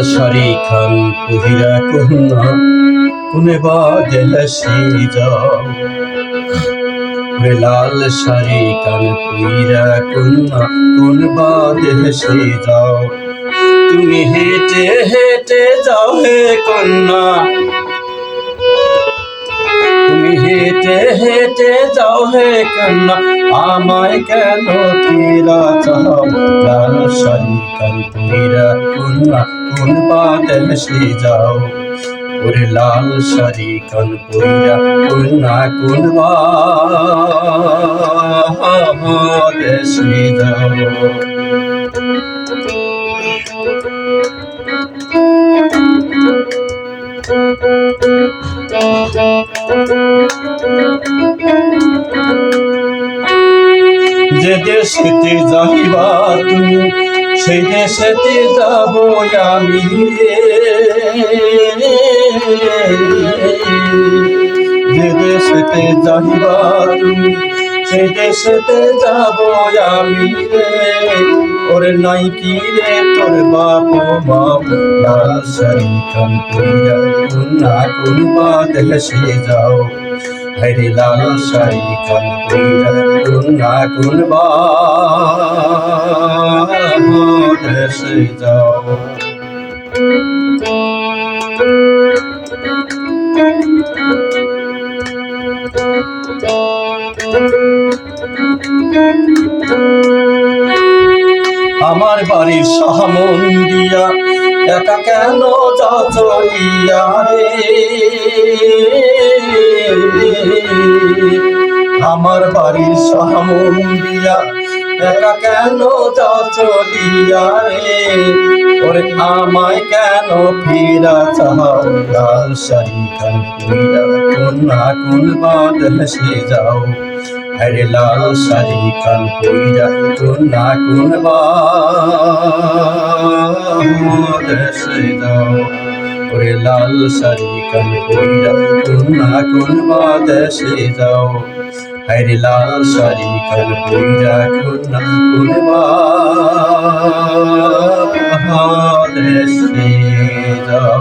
শাড়ি খান পহিরা কন্যা কোনে বাদে হাসি যাও লাল শাড়ি কান পহিরা কন্যা কোন বাদে হাসি যাও তুমি হেঁটে হেঁটে যাও হে কন্যা তুমি হেঁটে হেঁটে যাও হে কন্যা আমায় কেন ফিরা চাও লাল শাড়ি কান পহিরা কন্যা কোন বাদে হাসি যাও ওরে লাল শাড়ি কান পহিরা কন্যা কোন বাদে হাসি যাও যে দেশেতে যাইবা তুমি সেই দেশেতে যাব আমি যে দেশেতে যাইবা তুমি সেই দেশেতে যাব আমি ওরে নাই কি রে তোর বাপ মা লাল শাড়ি কান পহিরা কন্যা কোন বাদে হাসি যাও হরে লাল শাড়ি কান পহিরা কন্যা কোন বাদে হাসি যাও আমার বাড়ির সাহামন্দিয়া একা কেন যা চলিয়া রে আমার বাড়ির সাহামন্দিয়া একা কেন যা চলিয়া রে ওরে আমায় কেন ফিরা চাও লাল শাড়ি কান পহিরা কন্যা কোন বাদে হাসি যাও হরে লাল শাড়ি কান পহিরা কন্যা কোন বাদে হাসি যাও ওরে লাল শাড়ি কান পহিরা কন্যা কোন বাদে হাসি যাও হরে লাল শাড়ি কান পহিরা কন্যা কোন বাদে হাসি যাও।